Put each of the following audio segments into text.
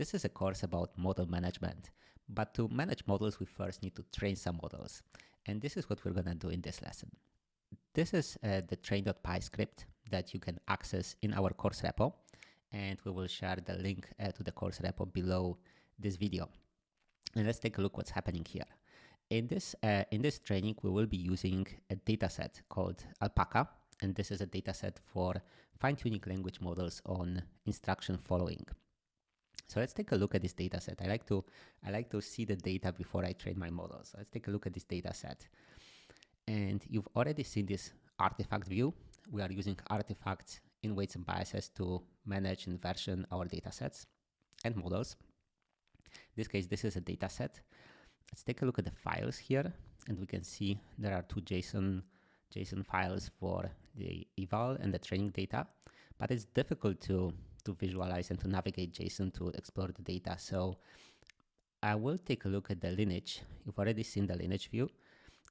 This is a course about model management, but to manage models, we first need to train some models. And this is what we're gonna do in this lesson. This is the train.py script that you can access in our course repo, and we will share the link to the course repo below this video. And let's take a look what's happening here. In this training, we will be using a dataset called Alpaca, and this is a dataset for fine-tuning language models on instruction following. So let's take a look at this dataset. I like to see the data before I train my models. So let's take a look at this dataset. And you've already seen this artifact view. We are using artifacts in weights and biases to manage and version our datasets and models. In this case, this is a dataset. Let's take a look at the files here, and we can see there are two JSON files for the eval and the training data, but it's difficult to visualize and to navigate JSON to explore the data. So I will take a look at the lineage. You've already seen the lineage view.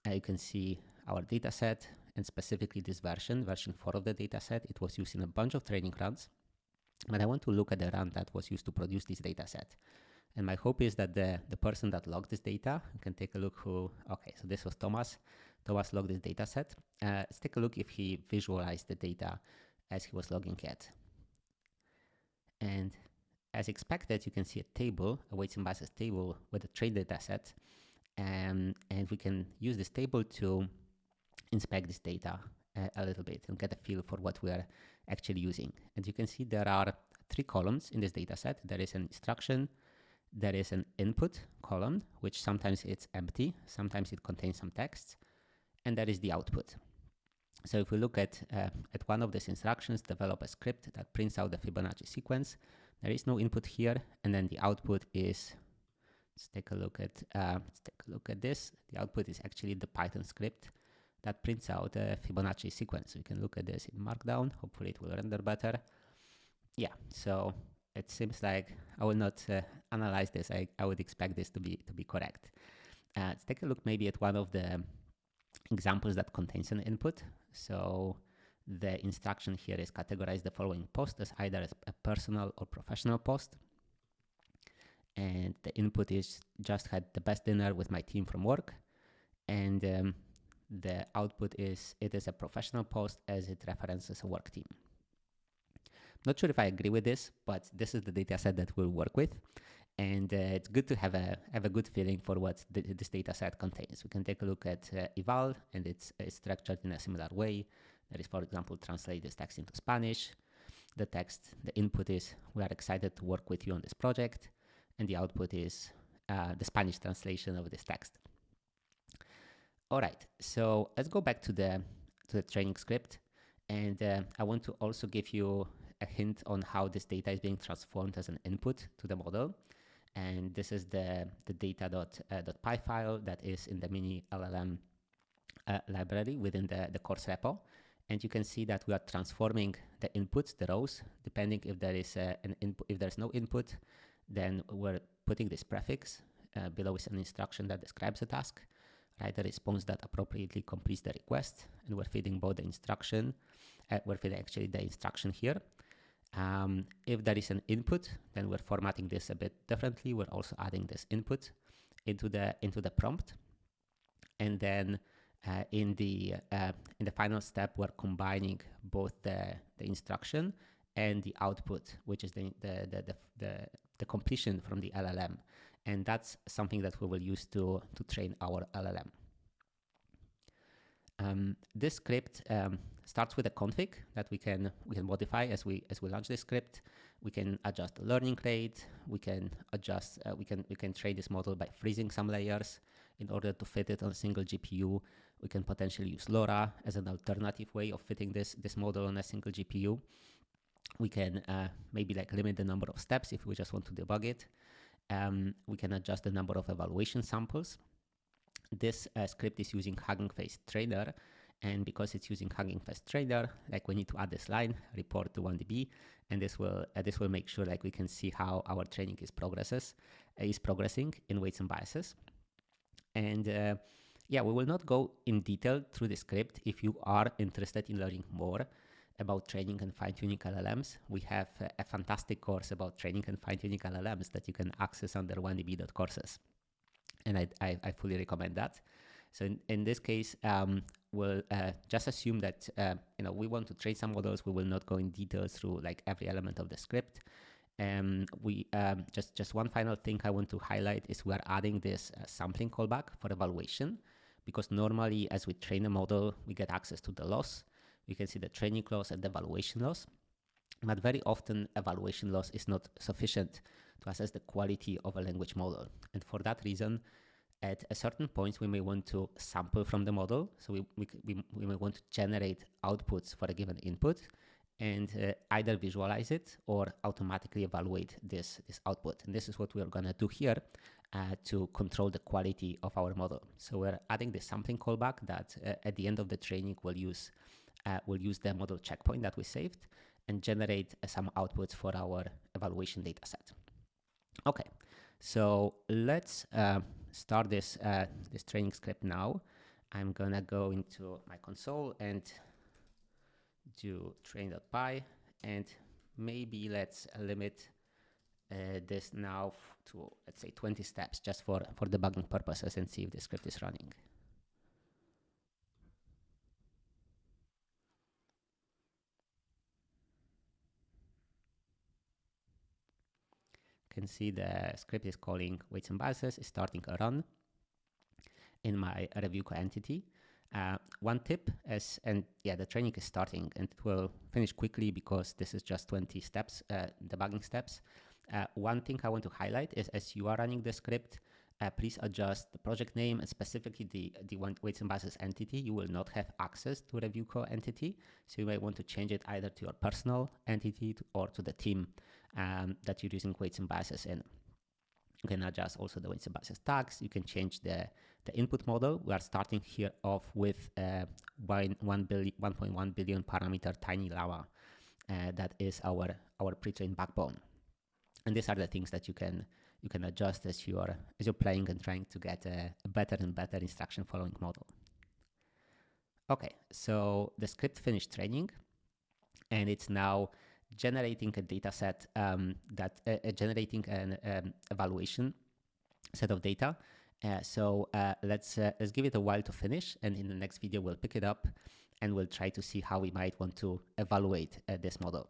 You can see our dataset and specifically this version 4 of the dataset. It was used in a bunch of training runs, but I want to look at the run that was used to produce this dataset. And my hope is that the person that logged this data, you can take a look okay, so this was Thomas. Thomas logged this dataset. Let's take a look if he visualized the data as he was logging it. And as expected, you can see a table, a weights and biases table with a trained dataset. And we can use this table to inspect this data a little bit and get a feel for what we are actually using. And you can see there are 3 columns in this dataset. There is an instruction, there is an input column, which sometimes it's empty, sometimes it contains some text, and there is the output. So if we look at one of these instructions, develop a script that prints out the Fibonacci sequence, there is no input here, and then the output is, let's take a look at this. The output is actually the Python script that prints out a Fibonacci sequence. We can look at this in Markdown. Hopefully it will render better. Yeah, so it seems like I will not analyze this. I would expect this to be correct. Let's take a look maybe at one of the examples that contains an input. So the instruction here is categorize the following post as either as a personal or professional post. And the input is just had the best dinner with my team from work. And the output is it is a professional post as it references a work team. Not sure if I agree with this, but this is the data set that we'll work with. And it's good to have a good feeling for what this data set contains. We can take a look at eval, and it's structured in a similar way. There is, for example, translate this text into Spanish. The input is, we are excited to work with you on this project. And the output is the Spanish translation of this text. All right, so let's go back to the training script. And I want to also give you a hint on how this data is being transformed as an input to the model. And this is the data.py file that is in the mini LLM library within the course repo. And you can see that we are transforming the inputs, the rows, depending if there is an input. If there's no input, then we're putting this prefix. Below is an instruction that describes the task. Write a response that appropriately completes the request. And we're feeding both the instruction. We're feeding actually the instruction here. If there is an input, then we're formatting this a bit differently. We're also adding this input into the prompt. And then in the final step, we're combining both the instruction and the output, which is the completion from the LLM. And that's something that we will use to train our LLM. This script starts with a config that we can modify as we launch this script. We can adjust the learning rate. We can adjust. We can train this model by freezing some layers in order to fit it on a single GPU. We can potentially use LoRa as an alternative way of fitting this model on a single GPU. We can maybe like limit the number of steps if we just want to debug it. We can adjust the number of evaluation samples. This script is using Hugging Face Trainer, and because it's using Hugging Face Trainer, like we need to add this line, report to 1DB, and this will make sure like we can see how our training is progressing in weights and biases. And yeah, we will not go in detail through the script. If you are interested in learning more, about training and fine-tuning LLMs, we have a fantastic course about training and fine-tuning LLMs that you can access under 1db.courses. And I fully recommend that. So in this case, we'll just assume that we want to train some models. We will not go in details through like every element of the script. We just one final thing I want to highlight is we are adding this sampling callback for evaluation, because normally as we train a model, we get access to the loss. You can see the training loss and the evaluation loss. But very often evaluation loss is not sufficient to assess the quality of a language model. And for that reason, at a certain point, we may want to sample from the model. So we may want to generate outputs for a given input and either visualize it or automatically evaluate this output. And this is what we're going to do here to control the quality of our model. So we're adding the sampling callback that at the end of the training we'll use the model checkpoint that we saved and generate some outputs for our evaluation data set. Okay, so let's start this training script now. I'm gonna go into my console and do train.py, and maybe let's limit this now to, let's say, 20 steps just for debugging purposes and see if the script is running. You can see the script is calling weights and biases, is starting a run in my review co-entity. One tip is, and yeah, the training is starting and it will finish quickly because this is just 20 steps, debugging steps. One thing I want to highlight is as you are running the script, please adjust the project name and specifically the weights and biases entity. You will not have access to review co-entity, so you may want to change it either to your personal entity or to the team that you're using weights and biases in. You can adjust also the weights and biases tags. You can change the input model. We are starting here off with 1.1 billion parameter Tiny Llama. That is our pre-trained backbone. And these are the things that you can adjust as you're playing and trying to get a better and better instruction following model. Okay, so the script finished training, and it's now generating a data set generating an evaluation set of data. So let's give it a while to finish, and in the next video we'll pick it up and we'll try to see how we might want to evaluate this model.